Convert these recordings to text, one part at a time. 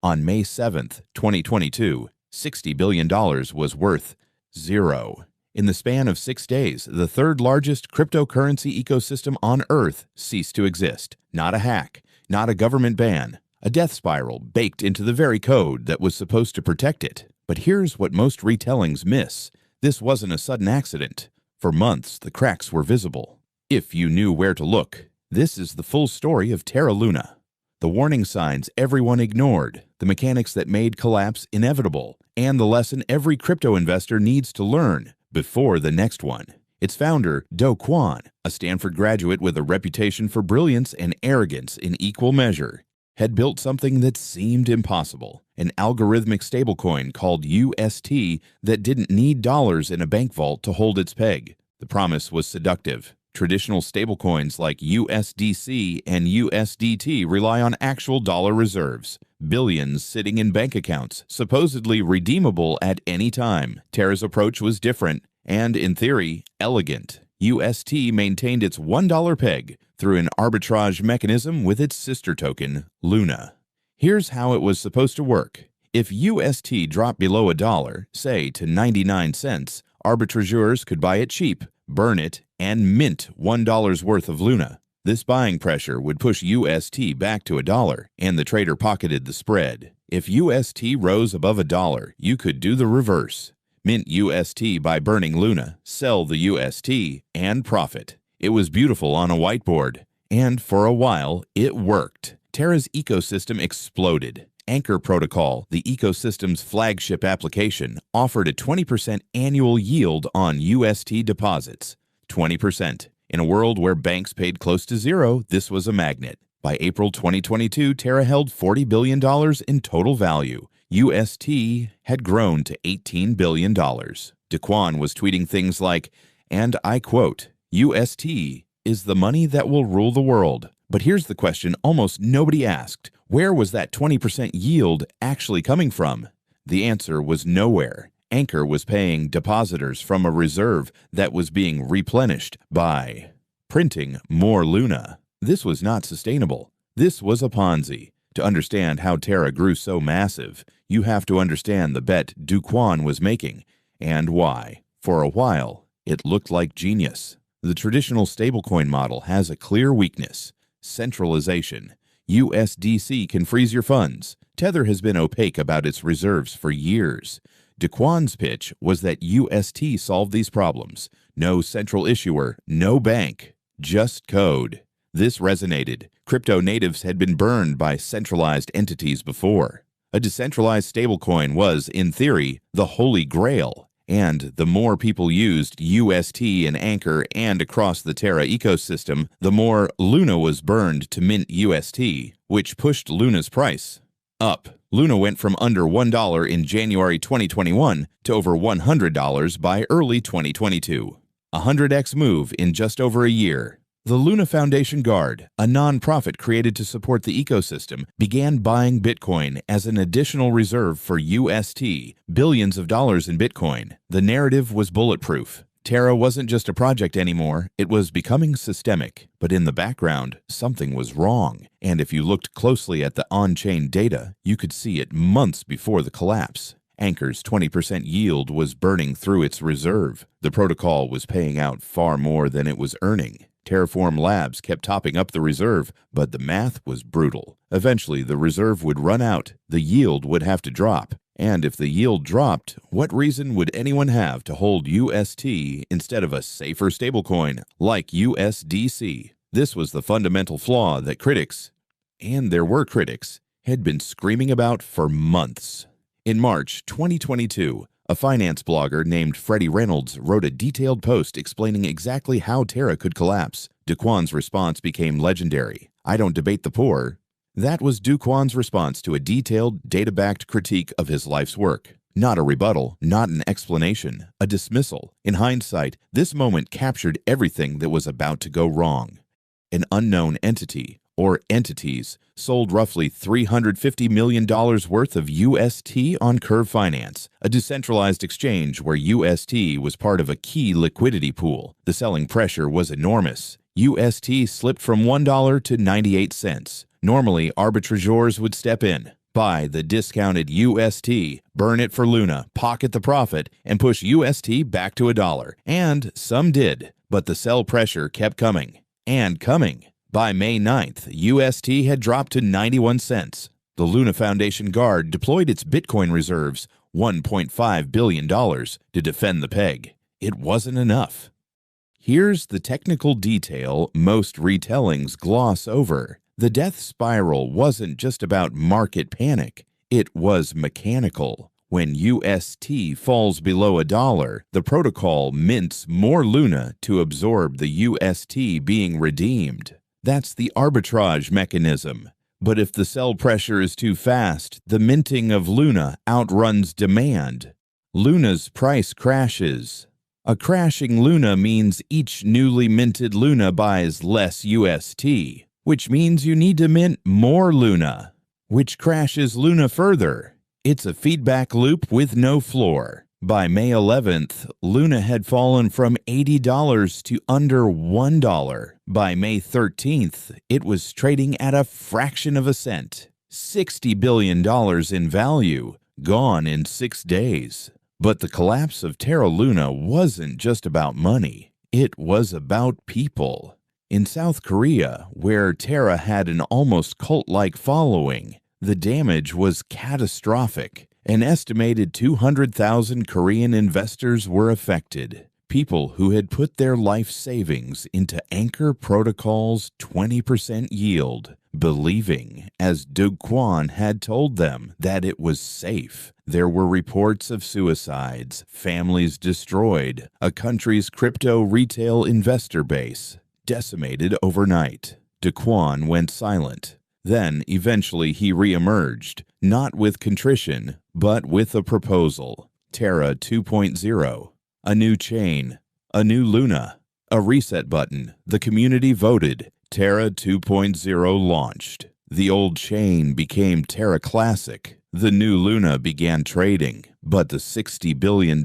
On May 7th, 2022, $60 billion was worth zero. In the span of 6 days, the third largest cryptocurrency ecosystem on Earth ceased to exist. Not a hack, not a government ban, a death spiral baked into the very code that was supposed to protect it. But here's what most retellings miss. This wasn't a sudden accident. For months, the cracks were visible. If you knew where to look, this is the full story of Terra Luna. The warning signs everyone ignored, the mechanics that made collapse inevitable, and the lesson every crypto investor needs to learn before the next one. Its founder, Do Kwon, a Stanford graduate with a reputation for brilliance and arrogance in equal measure, had built something that seemed impossible, an algorithmic stablecoin called UST that didn't need dollars in a bank vault to hold its peg. The promise was seductive. Traditional stablecoins like USDC and USDT rely on actual dollar reserves, billions sitting in bank accounts, supposedly redeemable at any time. Terra's approach was different and, in theory, elegant. UST maintained its $1 peg through an arbitrage mechanism with its sister token, Luna. Here's how it was supposed to work. If UST dropped below $1, say to 99 cents, arbitrageurs could buy it cheap, burn it, and mint $1 worth of Luna. This buying pressure would push UST back to $1, and the trader pocketed the spread. If UST rose above $1, you could do the reverse. Mint UST by burning Luna, sell the UST, and profit. It was beautiful on a whiteboard, and for a while, it worked. Terra's ecosystem exploded. Anchor Protocol, the ecosystem's flagship application, offered a 20% annual yield on UST deposits. 20%. In a world where banks paid close to zero, this was a magnet. By April 2022, Terra held $40 billion in total value. UST had grown to $18 billion. Do Kwon was tweeting things like, and I quote, UST is the money that will rule the world. But here's the question almost nobody asked. Where was that 20% yield actually coming from? The answer was nowhere. Anchor was paying depositors from a reserve that was being replenished by printing more Luna. This was not sustainable. This was a Ponzi. To understand how Terra grew so massive, you have to understand the bet Do Kwon was making and why. For a while, it looked like genius. The traditional stablecoin model has a clear weakness: centralization. USDC can freeze your funds. Tether has been opaque about its reserves for years. Do Kwon's pitch was that UST solved these problems. No central issuer, no bank, just code. This resonated. Crypto natives had been burned by centralized entities before. A decentralized stablecoin was, in theory, the holy grail. And the more people used UST in Anchor and across the Terra ecosystem, the more Luna was burned to mint UST, which pushed Luna's price up. Luna went from under $1 in January 2021 to over $100 by early 2022. A 100x move in just over a year. The Luna Foundation Guard, a nonprofit created to support the ecosystem, began buying Bitcoin as an additional reserve for UST, billions of dollars in Bitcoin. The narrative was bulletproof. Terra wasn't just a project anymore, it was becoming systemic. But in the background, something was wrong. And if you looked closely at the on-chain data, you could see it months before the collapse. Anchor's 20% yield was burning through its reserve. The protocol was paying out far more than it was earning. Terraform Labs kept topping up the reserve, but the math was brutal. Eventually, the reserve would run out, the yield would have to drop. And if the yield dropped, what reason would anyone have to hold UST instead of a safer stablecoin like USDC? This was the fundamental flaw that critics, and there were critics, had been screaming about for months. In March 2022, a finance blogger named Freddie Reynolds wrote a detailed post explaining exactly how Terra could collapse. Do Kwon's response became legendary. I don't debate the poor. That was Do Kwon's response to a detailed, data-backed critique of his life's work. Not a rebuttal, not an explanation, a dismissal. In hindsight, this moment captured everything that was about to go wrong. An unknown entity, or entities, sold roughly $350 million worth of UST on Curve Finance, a decentralized exchange where UST was part of a key liquidity pool. The selling pressure was enormous. UST slipped from $1 to 98 cents. Normally, arbitrageurs would step in. Buy the discounted UST, burn it for Luna, pocket the profit, and push UST back to $1. And some did, but the sell pressure kept coming and coming. By May 9th, UST had dropped to 91 cents. The Luna Foundation Guard deployed its Bitcoin reserves, $1.5 billion, to defend the peg. It wasn't enough. Here's the technical detail most retellings gloss over. The death spiral wasn't just about market panic. It was mechanical. When UST falls below $1, the protocol mints more Luna to absorb the UST being redeemed. That's the arbitrage mechanism. But if the sell pressure is too fast, the minting of Luna outruns demand. Luna's price crashes. A crashing Luna means each newly minted Luna buys less UST, which means you need to mint more Luna, which crashes Luna further. It's a feedback loop with no floor. By May 11th, Luna had fallen from $80 to under $1. By May 13th, it was trading at a fraction of a cent. $60 billion in value, gone in 6 days. But the collapse of Terra Luna wasn't just about money. It was about people. In South Korea, where Terra had an almost cult-like following, the damage was catastrophic. An estimated 200,000 Korean investors were affected. People who had put their life savings into Anchor Protocol's 20% yield, believing, as Do Kwon had told them, that it was safe. There were reports of suicides, families destroyed, a country's crypto retail investor base decimated overnight. Do Kwon went silent. Then, eventually, he re-emerged, not with contrition, but with a proposal. Terra 2.0. A new chain. A new Luna. A reset button. The community voted. Terra 2.0 launched. The old chain became Terra Classic. The new Luna began trading, but the $60 billion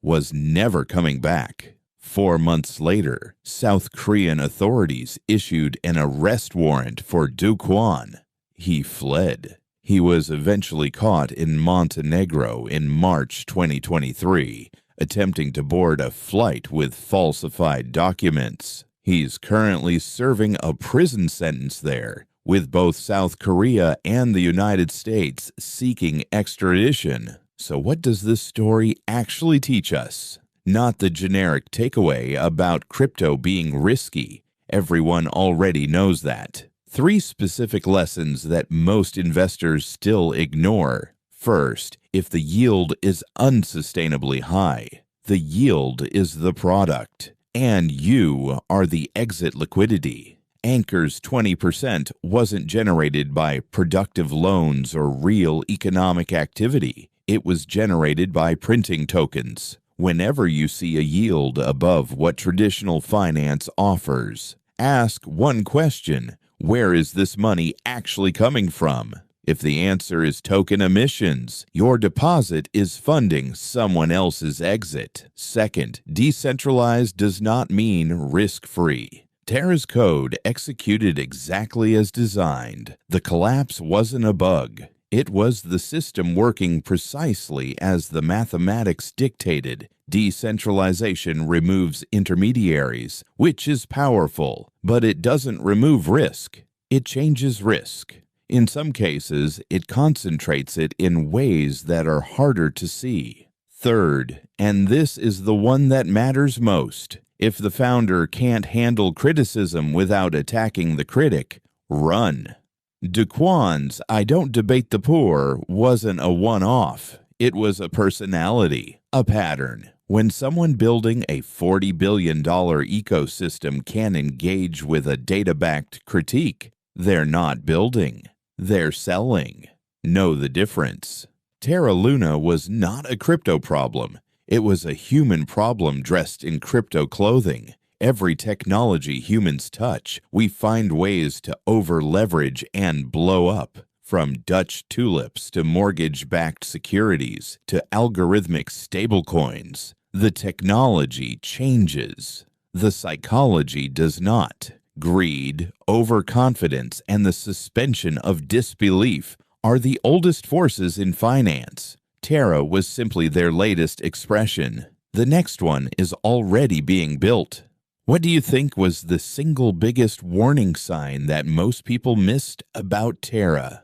was never coming back. 4 months later, South Korean authorities issued an arrest warrant for Do Kwon. He fled. He was eventually caught in Montenegro in March 2023, attempting to board a flight with falsified documents. He's currently serving a prison sentence there, with both South Korea and the United States seeking extradition. So what does this story actually teach us? Not the generic takeaway about crypto being risky. Everyone already knows that. 3 specific lessons that most investors still ignore. First, if the yield is unsustainably high, the yield is the product, and you are the exit liquidity. Anchor's 20% wasn't generated by productive loans or real economic activity. It was generated by printing tokens. Whenever you see a yield above what traditional finance offers, ask one question: where is this money actually coming from? If the answer is token emissions, your deposit is funding someone else's exit. Second, decentralized does not mean risk-free. Terra's code executed exactly as designed. The collapse wasn't a bug. It was the system working precisely as the mathematics dictated. Decentralization removes intermediaries, which is powerful, but it doesn't remove risk. It changes risk. In some cases, it concentrates it in ways that are harder to see. Third, and this is the one that matters most, if the founder can't handle criticism without attacking the critic, run. Do Kwon's "I don't debate the poor" wasn't a one-off. It was a personality, a pattern. When someone building a $40 billion ecosystem can engage with a data-backed critique, they're not building, they're selling. Know the difference. Terra Luna was not a crypto problem. It was a human problem dressed in crypto clothing. Every technology humans touch, we find ways to over-leverage and blow up. From Dutch tulips to mortgage-backed securities to algorithmic stablecoins, the technology changes. The psychology does not. Greed, overconfidence, and the suspension of disbelief are the oldest forces in finance. Terra was simply their latest expression. The next one is already being built. What do you think was the single biggest warning sign that most people missed about Terra?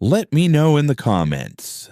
Let me know in the comments.